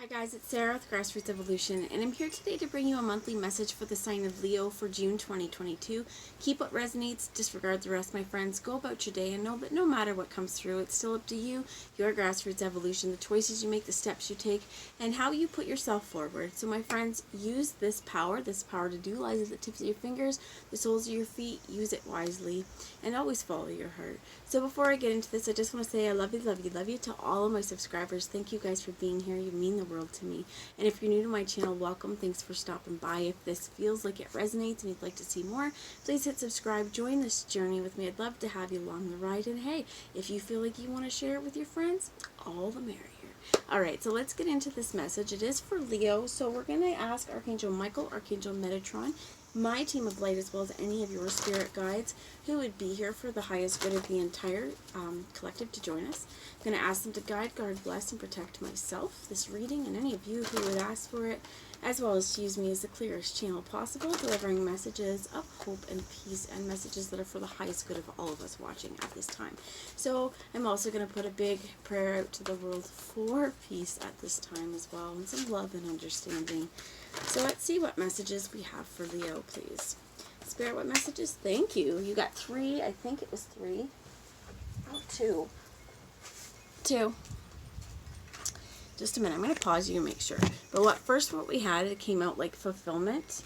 Hi guys, it's Sarah with Grassroots Evolution, and I'm here today to bring you a monthly message for the sign of Leo for June 2022. Keep what resonates, disregard the rest, my friends. Go about your day and know that no matter what comes through, it's still up to you, your Grassroots Evolution, the choices you make, the steps you take, and how you put yourself forward. So my friends, use this power to do lies at the tips of your fingers, the soles of your feet. Use it wisely, and always follow your heart. So before I get into this, I just want to say I love you, love you, love you to all of my subscribers. Thank you guys for being here. You mean the world to me. And if you're new to my channel, welcome. Thanks for stopping by. If this feels like it resonates and you'd like to see more, please hit subscribe. Join this journey with me. I'd love to have you along the ride. And hey, if you feel like you want to share it with your friends, all the merrier. Alright, so let's get into this message. It is for Leo, so we're going to ask Archangel Michael, Archangel Metatron, my team of light, as well as any of your spirit guides who would be here for the highest good of the entire collective to join us. I'm going to ask them to guide, guard, bless, and protect myself, this reading, and any of you who would ask for it, as well as to use me as the clearest channel possible, delivering messages of hope and peace, and messages that are for the highest good of all of us watching at this time. So I'm also going to put a big prayer out to the world for peace at this time as well, and some love and understanding. So let's see what messages we have for Leo, please. Spirit, what messages? Thank you. You got three. I think it was three. Oh, two. Two. Just a minute. I'm going to pause you and make sure. But what we had, it came out like fulfillment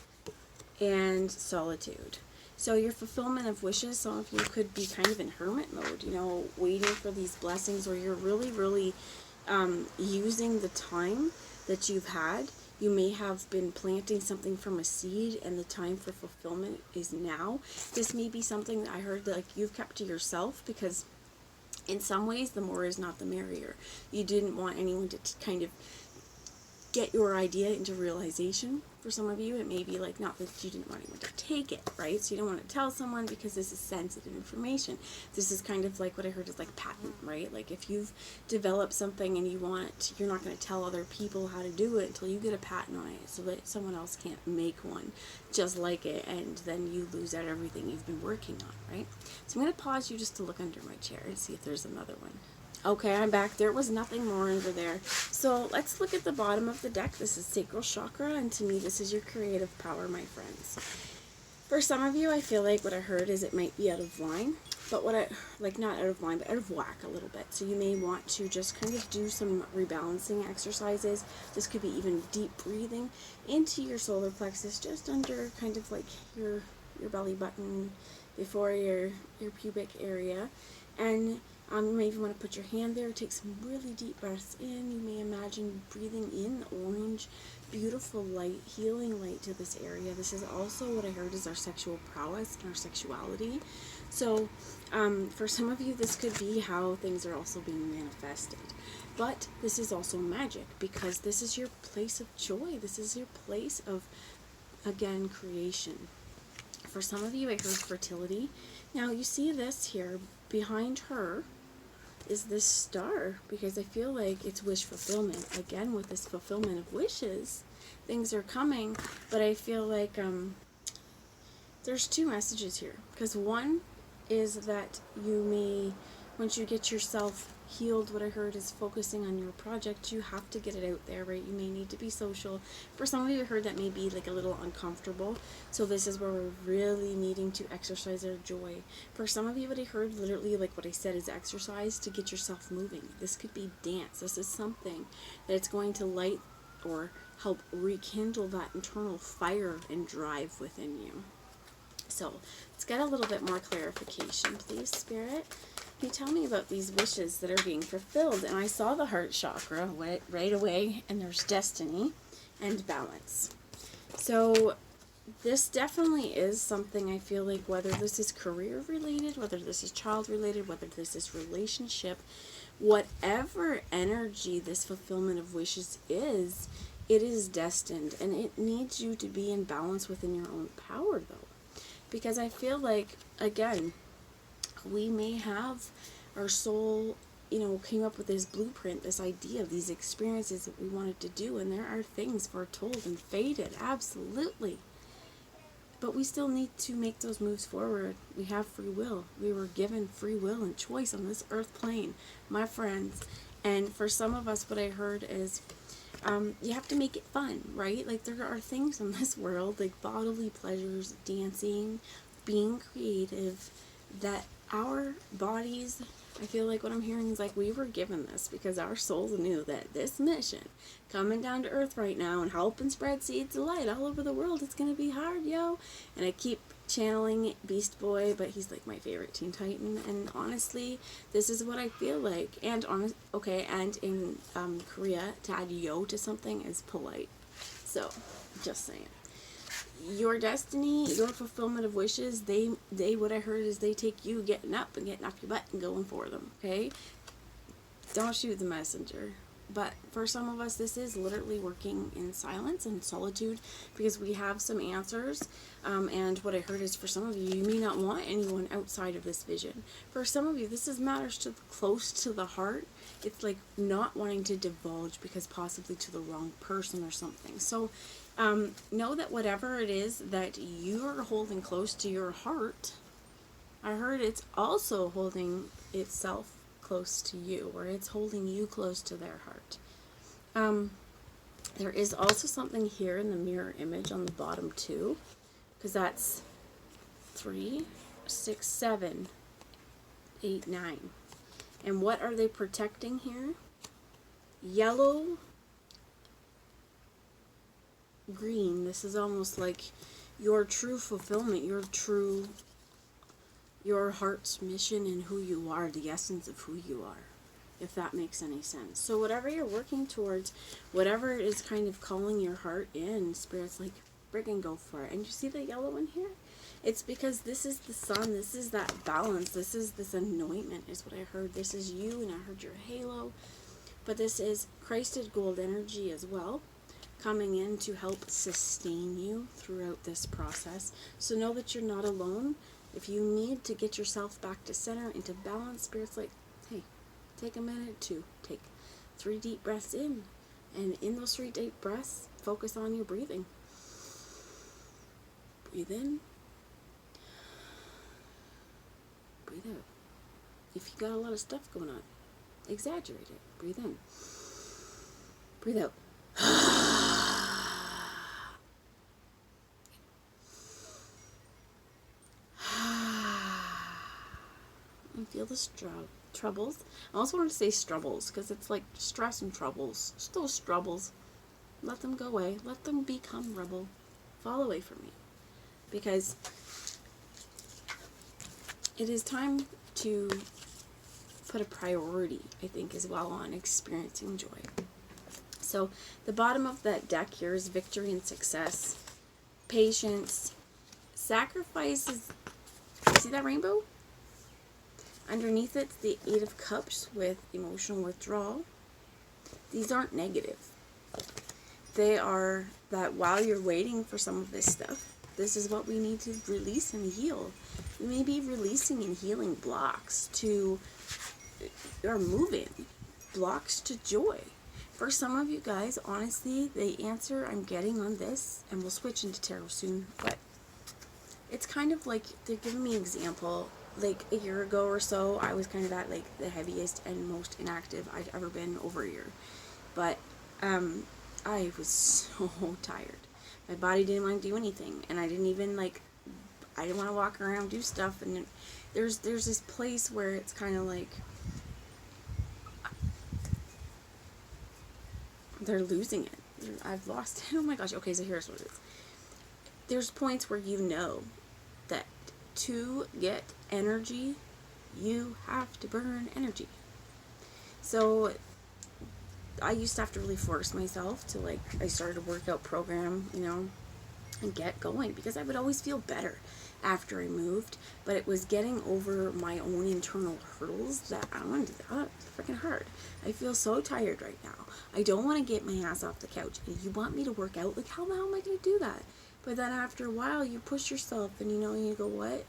and solitude. So your fulfillment of wishes, some of you could be kind of in hermit mode, you know, waiting for these blessings, or you're really using the time that you've had. You may have been planting something from a seed, and the time for fulfillment is now. This may be something that I heard that, like, you've kept to yourself, because in some ways the more is not the merrier. You didn't want anyone to kind of get your idea into realization. For some of you, it may be like, not that you didn't want anyone to take it, right? So you don't want to tell someone because this is sensitive information. This is kind of like what I heard is like patent, right? Like if you've developed something and you're not going to tell other people how to do it until you get a patent on it, so that someone else can't make one just like it, and then you lose out everything you've been working on, right? So I'm going to pause you just to look under my chair and see if there's another one. Okay, I'm back. There was nothing more under there. So let's look at the bottom of the deck. This is Sacral Chakra, and to me, this is your creative power, my friends. For some of you, I feel like what I heard is it might be out of line, but not out of line, but out of whack a little bit. So you may want to just kind of do some rebalancing exercises. This could be even deep breathing into your solar plexus, just under kind of like your belly button, before your pubic area. And you may even want to put your hand there, take some really deep breaths in. You may imagine breathing in orange, beautiful light, healing light to this area. This is also what I heard is our sexual prowess and our sexuality. So for some of you, this could be how things are also being manifested. But this is also magic, because this is your place of joy. This is your place of, again, creation. For some of you, I heard fertility. Now, you see this here. Behind her is this star, because I feel like it's wish fulfillment. Again, with this fulfillment of wishes, things are coming, but I feel like there's two messages here. Because one is that you may, once you get yourself healed, what I heard is focusing on your project, you have to get it out there, right? You may need to be social. For some of you, I heard that may be like a little uncomfortable. So this is where we're really needing to exercise our joy. For some of you, what I heard, literally like what I said, is exercise to get yourself moving. This could be dance. This is something that it's going to light or help rekindle that internal fire and drive within you. So let's get a little bit more clarification, please, Spirit. Can you tell me about these wishes that are being fulfilled? And I saw the heart chakra right away, and there's destiny and balance. So this definitely is something, I feel like, whether this is career related, whether this is child related, whether this is relationship, whatever energy this fulfillment of wishes is, it is destined, and it needs you to be in balance within your own power, though. Because I feel like, again, we may have our soul, came up with this blueprint, this idea of these experiences that we wanted to do, and there are things foretold and fated, absolutely. But we still need to make those moves forward. We have free will. We were given free will and choice on this earth plane, my friends. And for some of us, what I heard is you have to make it fun, right? Like, there are things in this world, like bodily pleasures, dancing, being creative, that our bodies, I feel like what I'm hearing is like we were given this because our souls knew that this mission, coming down to earth right now and helping spread seeds of light all over the world, it's going to be hard, yo. And I keep channeling Beast Boy, but he's like my favorite Teen Titan, and honestly, this is what I feel like. And and in Korea, to add yo to something is polite. So, just saying. Your destiny, your fulfillment of wishes, they what I heard is they take you getting up and getting off your butt and going for them, okay? Don't shoot the messenger. But for some of us, this is literally working in silence and solitude because we have some answers. And what I heard is for some of you, you may not want anyone outside of this vision. For some of you, this is matters close to the heart. It's like not wanting to divulge because possibly to the wrong person or something. So know that whatever it is that you're holding close to your heart, I heard it's also holding itself close to you, or it's holding you close to their heart. There is also something here in the mirror image on the bottom too, because that's 3, 6, 7, 8, 9. And what are they protecting here? Yellow, green. This is almost like your true fulfillment, your heart's mission and who you are, the essence of who you are, if that makes any sense. So whatever you're working towards, whatever is kind of calling your heart in, Spirit's like, friggin' go for it. And you see the yellow in here? It's because this is the sun, this is that balance, this is this anointment is what I heard. This is you, and I heard your halo, but this is Christed gold energy as well, coming in to help sustain you throughout this process. So know that you're not alone. If you need to get yourself back to center, into balance, Spirit's like, hey, take a minute to take 3 deep breaths in. And in those 3 deep breaths, focus on your breathing. Breathe in. Breathe out. If you got a lot of stuff going on, exaggerate it. Breathe in. Breathe out. And feel the troubles. I also want to say strubbles because it's like stress and troubles. Just those strubbles. Let them go away. Let them become rubble. Fall away from me. Because it is time to put a priority, I think, as well on experiencing joy. So the bottom of that deck here is victory and success, patience, sacrifices. See that rainbow? Underneath it's the 8 of Cups with emotional withdrawal. These aren't negative. They are that while you're waiting for some of this stuff, this is what we need to release and heal. We may be releasing and healing blocks to, or moving blocks to joy. For some of you guys, honestly, the answer I'm getting on this, and we'll switch into tarot soon, but it's kind of like they're giving me an example. Like a year ago or so, I was kind of at like the heaviest and most inactive I'd ever been over a year. But I was so tired. My body didn't want to do anything, and I didn't even I didn't want to walk around, do stuff. And there's this place where it's kind of like they're losing it. I've lost it. Oh my gosh. Okay, so here's what it is. There's points where you know that to get energy, you have to burn energy. So I used to have to really force myself to I started a workout program, and get going because I would always feel better after I moved, but it was getting over my own internal hurdles that I don't want to do that. It's freaking hard. I feel so tired right now. I don't want to get my ass off the couch. And you want me to work out? Like, how the hell am I going to do that? But then after a while, you push yourself and you go, what?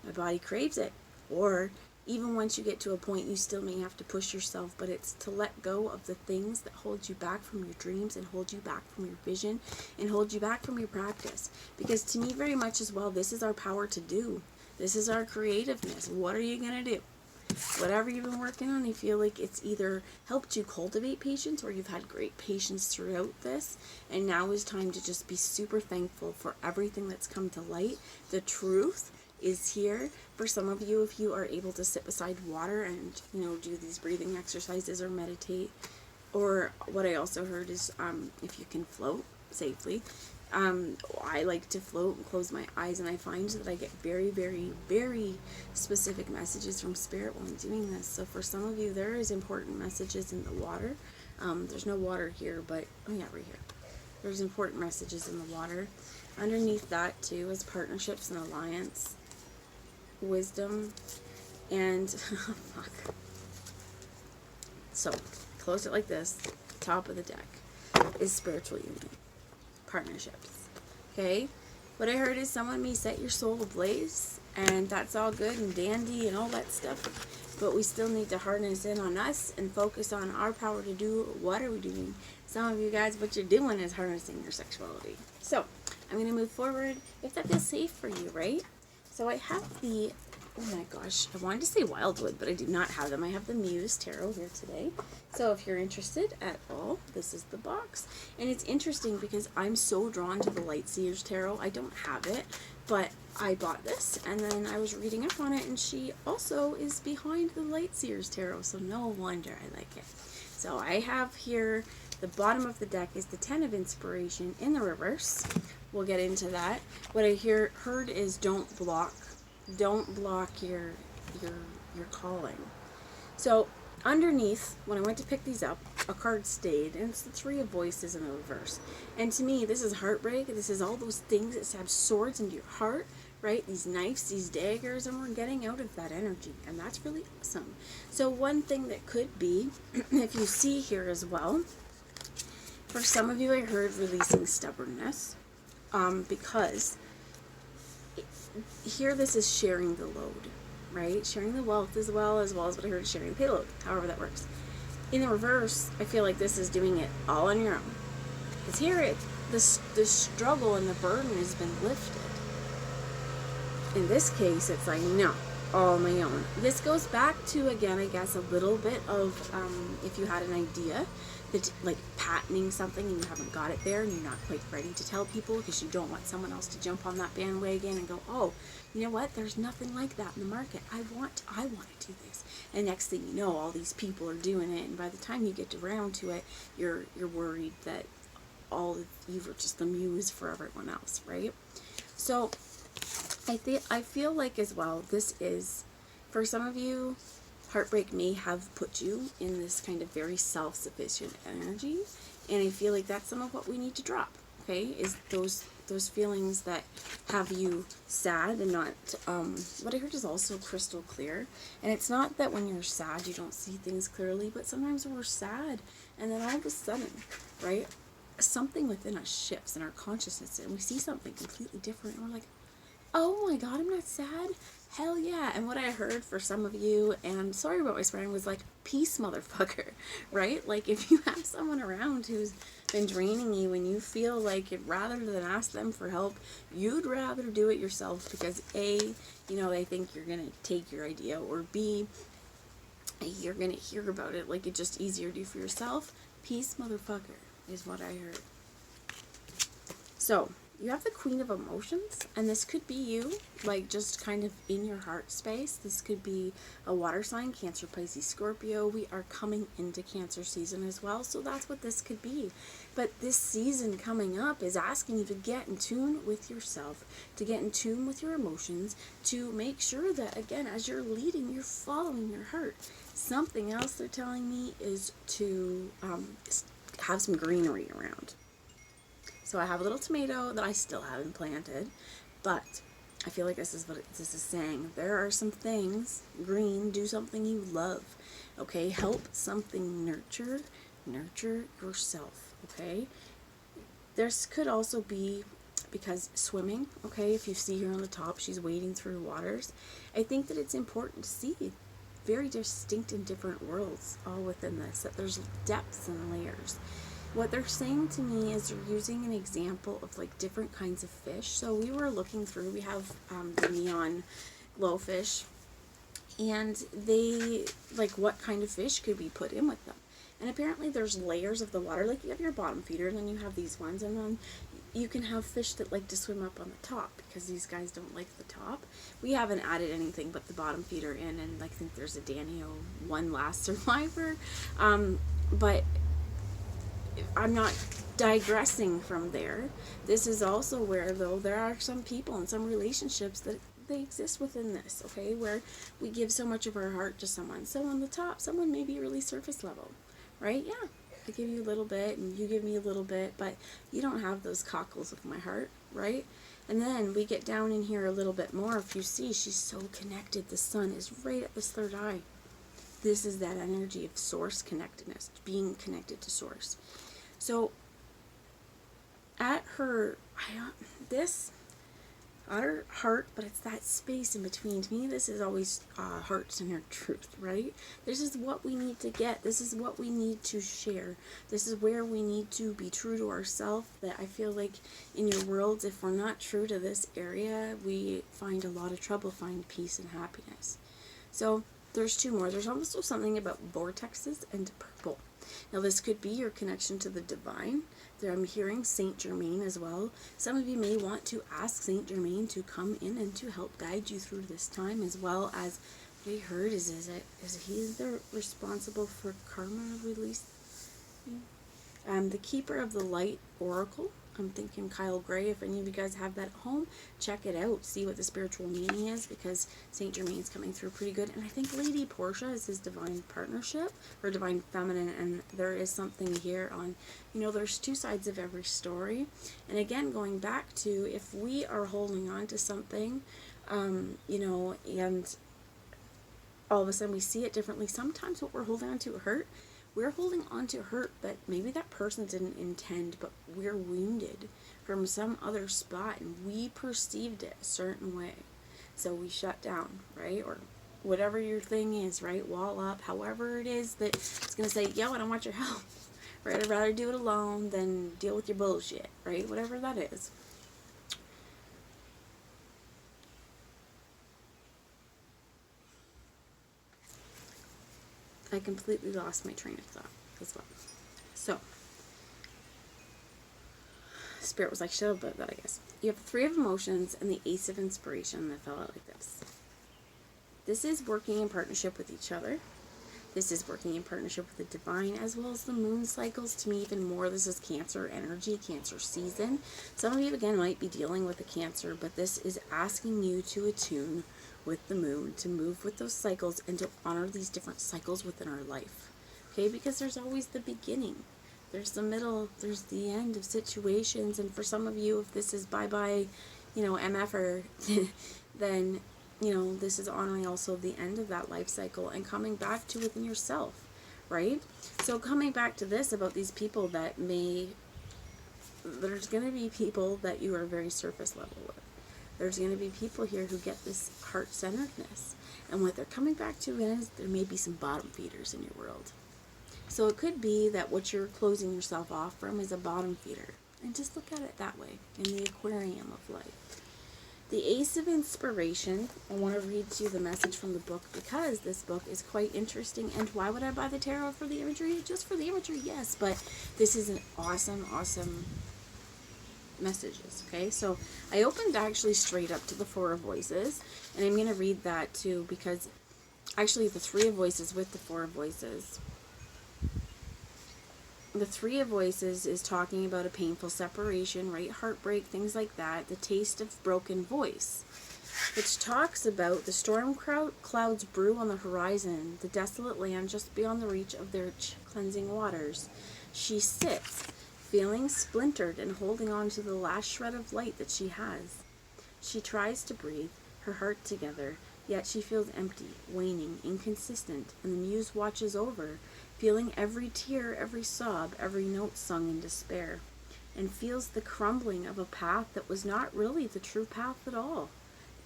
My body craves it. Or even once you get to a point, you still may have to push yourself, but it's to let go of the things that hold you back from your dreams and hold you back from your vision and hold you back from your practice. Because to me, very much as well, this is our power to do. This is our creativeness. What are you going to do? whatever you've been working on, I feel like it's either helped you cultivate patience or you've had great patience throughout this. And now is time to just be super thankful for everything that's come to light. The truth is here. For some of you, if you are able to sit beside water and, do these breathing exercises or meditate, or what I also heard is if you can float safely. I like to float and close my eyes, and I find that I get very, very, very specific messages from Spirit while I'm doing this. So for some of you, there is important messages in the water. There's no water here, but, oh yeah, right here. There's important messages in the water. Underneath that, too, is partnerships and alliance, wisdom, and, fuck. So, close it like this. Top of the deck is spiritual union. Partnerships. Okay? What I heard is someone may set your soul ablaze, and that's all good and dandy and all that stuff, but we still need to harness in on us and focus on our power to do what are we doing. Some of you guys, what you're doing is harnessing your sexuality. So, I'm going to move forward if that feels safe for you, right? So I have the, oh my gosh, I wanted to say Wildwood, but I do not have them. I have the Muse Tarot here today. So if you're interested at all, this is the box. And it's interesting because I'm so drawn to the Lightseers Tarot. I don't have it, but I bought this and then I was reading up on it, and she also is behind the Lightseers Tarot, so no wonder I like it. So I have here, the bottom of the deck is the 10 of Inspiration in the reverse. We'll get into that. What I heard is don't block your calling. So underneath, when I went to pick these up, a card stayed, and it's the 3 of Voices in the reverse. And to me, this is heartbreak. This is all those things that stab swords into your heart, right? These knives, these daggers, and we're getting out of that energy, and that's really awesome. So one thing that could be, if you see here as well, for some of you, I heard releasing stubbornness, because here this is sharing the load, right? Sharing the wealth as well as what I heard, sharing the payload, however that works. In the reverse, I feel like this is doing it all on your own. Because here the struggle and the burden has been lifted. In this case, it's like, no, all on my own. This goes back to, again, I guess, a little bit of if you had an idea, that, like patenting something and you haven't got it there and you're not quite ready to tell people because you don't want someone else to jump on that bandwagon and go, oh, you know what, there's nothing like that in the market. I want to do this. And next thing you know, all these people are doing it, and by the time you get around to it, you're worried that you were just the muse for everyone else, right? So I feel like as well, this is, for some of you, heartbreak may have put you in this kind of very self-sufficient energy, and I feel like that's some of what we need to drop, okay, is those feelings that have you sad and not, what I heard is also crystal clear, and it's not that when you're sad you don't see things clearly, but sometimes we're sad, and then all of a sudden, right, something within us shifts in our consciousness, and we see something completely different, and we're like, oh my god, I'm not sad. Hell yeah. And what I heard for some of you, and sorry about my swearing, was like, peace, motherfucker, right? Like, if you have someone around who's been draining you and you feel like rather than ask them for help, you'd rather do it yourself because A, they think you're going to take your idea, or B, you're going to hear about it like it's just easier to do for yourself. Peace, motherfucker, is what I heard. So, you have the Queen of Emotions, and this could be you, like just kind of in your heart space. This could be a water sign, Cancer, Pisces, Scorpio. We are coming into Cancer season as well, so that's what this could be. But this season coming up is asking you to get in tune with yourself, to get in tune with your emotions, to make sure that, again, as you're leading, you're following your heart. Something else they're telling me is to have some greenery around. So I have a little tomato that I still haven't planted, but I feel like this is what this is saying. There are some things, green, do something you love, okay? Help something nurture yourself, okay? This could also be because swimming, okay? If you see here on the top, she's wading through waters. I think that it's important to see very distinct and different worlds all within this, that there's depths and layers. What they're saying to me is they're using an example of like different kinds of fish. So we were looking through, we have the neon glowfish and they, like, what kind of fish could be put in with them. And apparently there's layers of the water, like you have your bottom feeder, and then you have these ones, and then you can have fish that like to swim up on the top, because these guys don't like the top. We haven't added anything but the bottom feeder in, and I think there's a Danio one last survivor. But I'm not digressing from there. This is also where, though, there are some people and some relationships that they exist within this, okay, where we give so much of our heart to someone. So on the top, someone may be really surface level, right? Yeah, I give you a little bit and you give me a little bit, but you don't have those cockles of my heart, right? And then we get down in here a little bit more. If you see, she's so connected. The sun is right at this third eye. This is that energy of source connectedness, being connected to source. So at her, this, at her heart, but it's that space in between. To me, this is always hearts and her truth, right? This is what we need to get. This is what we need to share. This is where we need to be true to ourselves. That I feel like in your worlds, if we're not true to this area, we find a lot of trouble, find peace and happiness. So there's two more. There's also something about vortexes and purple. Now this could be your connection to the divine. There I'm hearing Saint Germain as well. Some of you may want to ask Saint Germain to come in and to help guide you through this time, as well as what I heard is he the responsible for karma release? The Keeper of the Light Oracle. I'm thinking Kyle Gray. If any of you guys have that at home, check it out. See what the spiritual meaning is, because Saint Germain's coming through pretty good. And I think Lady Portia is his divine partnership, or divine feminine. And there is something here on, there's two sides of every story. And again, going back to, if we are holding on to something, and all of a sudden we see it differently. Sometimes what we're holding on to hurt. We're holding on to hurt that maybe that person didn't intend, but we're wounded from some other spot and we perceived it a certain way. So we shut down, right? Or whatever your thing is, right? Wall up, however it is that it's going to say, yo, I don't want your help, right? I'd rather do it alone than deal with your bullshit, right? Whatever that is. I completely lost my train of thought as well. So, Spirit was like, shut up about that, I guess. You have the Three of Emotions and the Ace of Inspiration that fell out like this. This is working in partnership with each other. This is working in partnership with the divine, as well as the moon cycles. To me, even more, this is Cancer energy, Cancer season. Some of you, again, might be dealing with a Cancer, but this is asking you to attune with the moon, to move with those cycles, and to honor these different cycles within our life. Okay, because there's always the beginning, there's the middle, there's the end of situations. And for some of you, if this is bye-bye, MFer, then, this is honoring also the end of that life cycle and coming back to within yourself, right? So coming back to this about these people that there's going to be people that you are very surface level with. There's going to be people here who get this heart-centeredness. And what they're coming back to is there may be some bottom feeders in your world. So it could be that what you're closing yourself off from is a bottom feeder. And just look at it that way, in the aquarium of life. The Ace of Inspiration, I want to read to you the message from the book, because this book is quite interesting. And why would I buy the tarot? For the imagery? Just for the imagery, yes. But this is an awesome, awesome messages. Okay, so I opened actually straight up to the Four of Voices, and I'm going to read that too, because actually the Three of Voices with the Four of Voices. The Three of Voices is talking about a painful separation, right? Heartbreak, things like that. The taste of broken voice, which talks about the storm clouds brew on the horizon, the desolate land just beyond the reach of their cleansing waters. She sits, feeling splintered and holding on to the last shred of light that she has. She tries to breathe, her heart together, yet she feels empty, waning, inconsistent, and the muse watches over, feeling every tear, every sob, every note sung in despair, and feels the crumbling of a path that was not really the true path at all.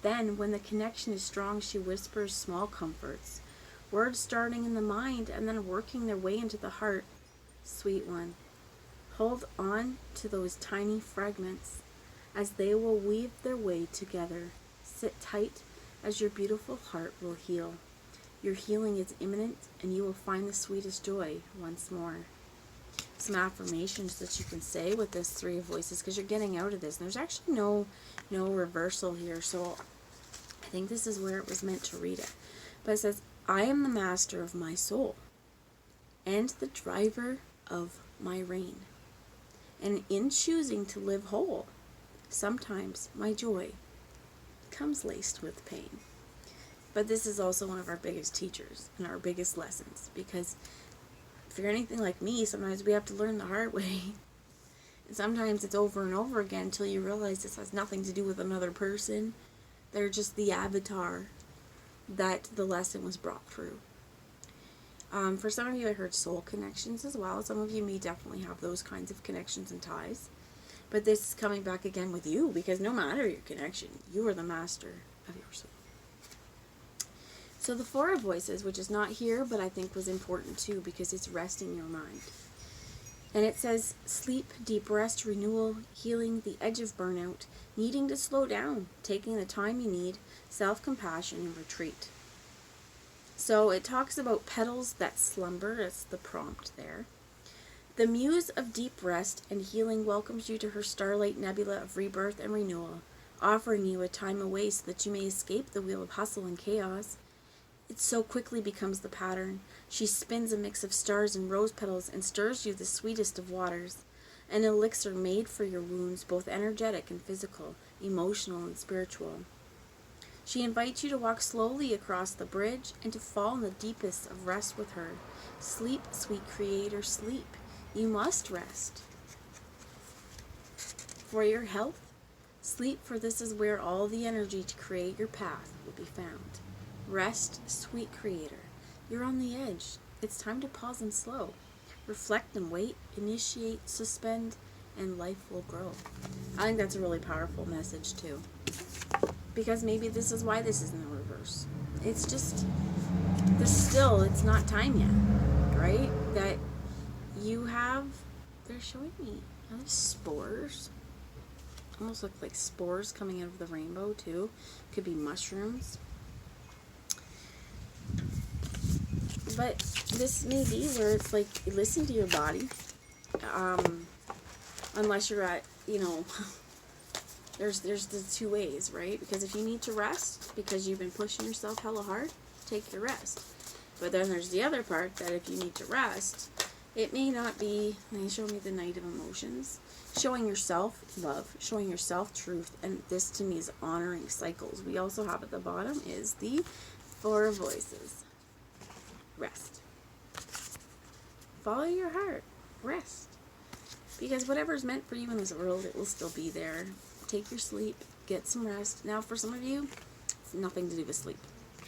Then, when the connection is strong, she whispers small comforts, words starting in the mind and then working their way into the heart. Sweet one, hold on to those tiny fragments, as they will weave their way together. Sit tight, as your beautiful heart will heal. Your healing is imminent, and you will find the sweetest joy once more. Some affirmations that you can say with this Three of Voices, because you're getting out of this. And there's actually no reversal here, so I think this is where it was meant to read it. But it says, I am the master of my soul and the driver of my reign. And in choosing to live whole, sometimes my joy comes laced with pain. But this is also one of our biggest teachers and our biggest lessons, because if you're anything like me, sometimes we have to learn the hard way. And sometimes it's over and over again until you realize this has nothing to do with another person. They're just the avatar that the lesson was brought through. For some of you, I heard soul connections as well. Some of you may definitely have those kinds of connections and ties. But this is coming back again with you, because no matter your connection, you are the master of your soul. So the Four of Voices, which is not here, but I think was important too, because it's resting your mind. And it says, sleep, deep rest, renewal, healing, the edge of burnout, needing to slow down, taking the time you need, self-compassion, and retreat. So it talks about petals that slumber. That's the prompt there. The muse of deep rest and healing welcomes you to her starlight nebula of rebirth and renewal, offering you a time away so that you may escape the wheel of hustle and chaos. It so quickly becomes the pattern. She spins a mix of stars and rose petals and stirs you the sweetest of waters, an elixir made for your wounds, both energetic and physical, emotional and spiritual. She invites you to walk slowly across the bridge and to fall in the deepest of rest with her. Sleep, sweet creator, sleep. You must rest. For your health, sleep, for this is where all the energy to create your path will be found. Rest, sweet creator. You're on the edge. It's time to pause and slow. Reflect and wait, initiate, suspend, and life will grow. I think that's a really powerful message too. Because maybe this is why this is in the reverse. It's just, it's not time yet, right? That you have, they're showing me, are these spores? Almost look like spores coming out of the rainbow too. Could be mushrooms. But this may be where it's like, listen to your body. Unless you're at, there's the two ways, right? Because if you need to rest because you've been pushing yourself hella hard, take your rest. But then there's the other part that if you need to rest, it may not be, they show me the Knight of Emotions, showing yourself love, showing yourself truth, and this to me is honoring cycles. We also have at the bottom is the Four of Voices. Rest. Follow your heart. Rest. Because whatever's meant for you in this world, it will still be there. Take your sleep. Get some rest. Now, for some of you, it's nothing to do with sleep.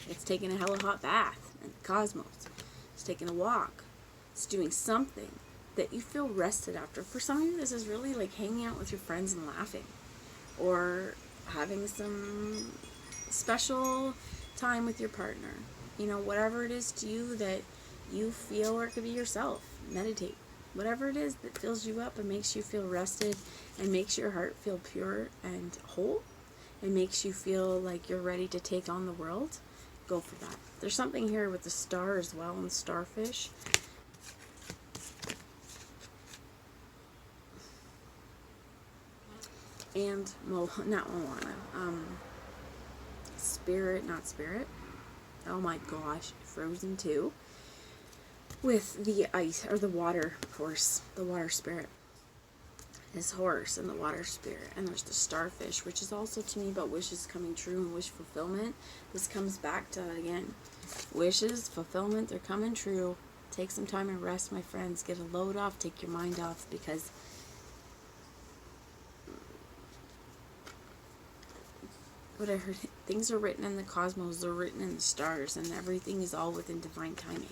It's taking a hella hot bath in the cosmos. It's taking a walk. It's doing something that you feel rested after. For some of you, this is really like hanging out with your friends and laughing. Or having some special time with your partner. Whatever it is to you that you feel, or it could be yourself. Meditate. Whatever it is that fills you up and makes you feel rested and makes your heart feel pure and whole and makes you feel like you're ready to take on the world, go for that. There's something here with the star as well and starfish. And, not Moana. Spirit. Oh my gosh, Frozen 2. With the ice, or the water horse, the water spirit. This horse and the water spirit. And there's the starfish, which is also to me about wishes coming true and wish fulfillment. This comes back to that again. Wishes, fulfillment, they're coming true. Take some time and rest, my friends. Get a load off, take your mind off, because what I heard, things are written in the cosmos, they're written in the stars, and everything is all within divine timing.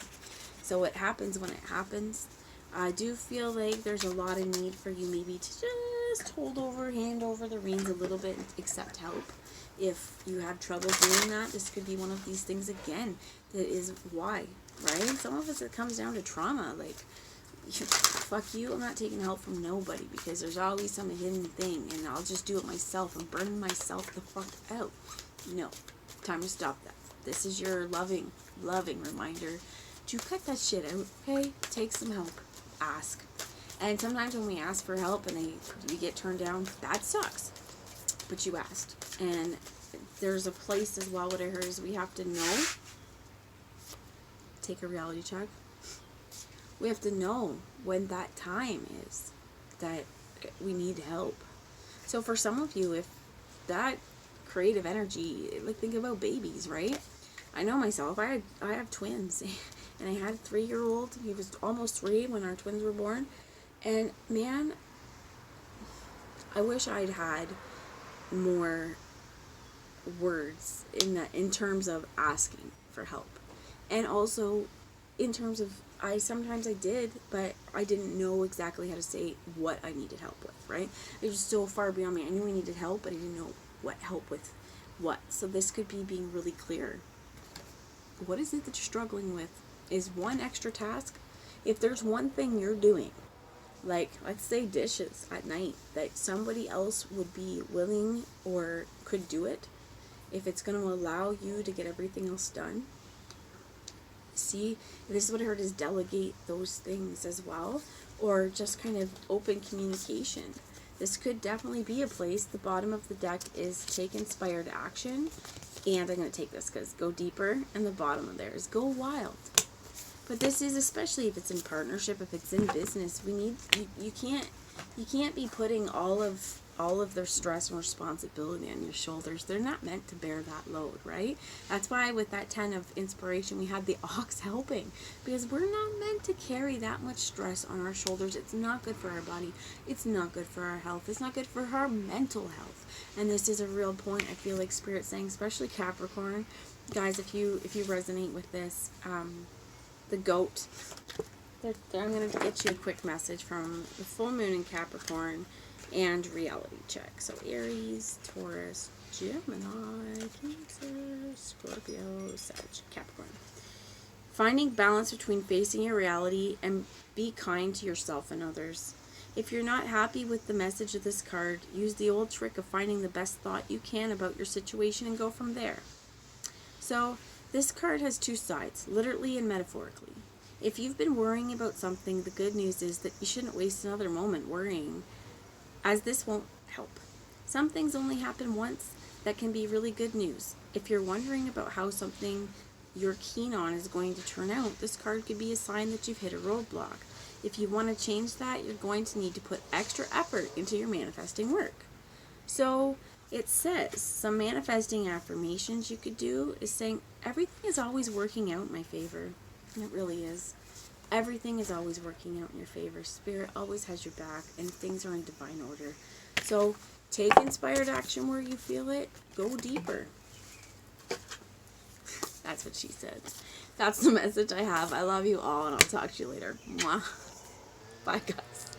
So it happens when it happens. I do feel like there's a lot of need for you maybe to just hand over the reins a little bit and accept help. If you have trouble doing that, this could be one of these things again that is why, right? Some of us, it comes down to trauma. Like, fuck you, I'm not taking help from nobody because there's always some hidden thing and I'll just do it myself and burn myself the fuck out. No, time to stop that. this is your loving reminder to cut that shit out, okay? Take some help. Ask. And sometimes when we ask for help and we get turned down, that sucks. But you asked. And there's a place as well, what I heard is we have to know. Take a reality check. We have to know when that time is that we need help. So for some of you, if that creative energy, like think about babies, right? I know myself, I have twins, and I had a 3-year-old. He was almost 3 when our twins were born. And man, I wish I'd had more words in terms of asking for help. And also in terms of, sometimes I did, but I didn't know exactly how to say what I needed help with, right? It was so far beyond me. I knew I needed help, but I didn't know what help with what. So this could be being really clear. What is it that you're struggling with? Is one extra task? If there's one thing you're doing, like let's say dishes at night, that somebody else would be willing or could do it, if it's going to allow you to get everything else done. See, this is what I heard, is delegate those things as well, or just kind of open communication. This could definitely be a place. The bottom of the deck is take inspired action, and I'm going to take this because go deeper, and the bottom of there is go wild. But this is especially if it's in partnership, if it's in business, we need, you can't be putting all of their stress and responsibility on your shoulders. They're not meant to bear that load, right? That's why with that 10 of inspiration, we had the ox helping, because we're not meant to carry that much stress on our shoulders. It's not good for our body. It's not good for our health. It's not good for our mental health. And this is a real point, I feel like Spirit's saying, especially Capricorn. Guys, if you resonate with this, the goat, I'm going to get you a quick message from the full moon in Capricorn and reality check. So Aries, Taurus, Gemini, Cancer, Scorpio, Sag, Capricorn. Finding balance between facing your reality and be kind to yourself and others. If you're not happy with the message of this card, use the old trick of finding the best thought you can about your situation and go from there. So this card has two sides, literally and metaphorically. If you've been worrying about something, the good news is that you shouldn't waste another moment worrying, as this won't help. Some things only happen once. That can be really good news. If you're wondering about how something you're keen on is going to turn out, this card could be a sign that you've hit a roadblock. If you want to change that, you're going to need to put extra effort into your manifesting work. So it says some manifesting affirmations you could do is saying, everything is always working out in my favor. And it really is. Everything is always working out in your favor. Spirit always has your back, and things are in divine order. So take inspired action where you feel it. Go deeper. That's what she said. That's the message I have. I love you all, and I'll talk to you later. Mwah. Bye, guys.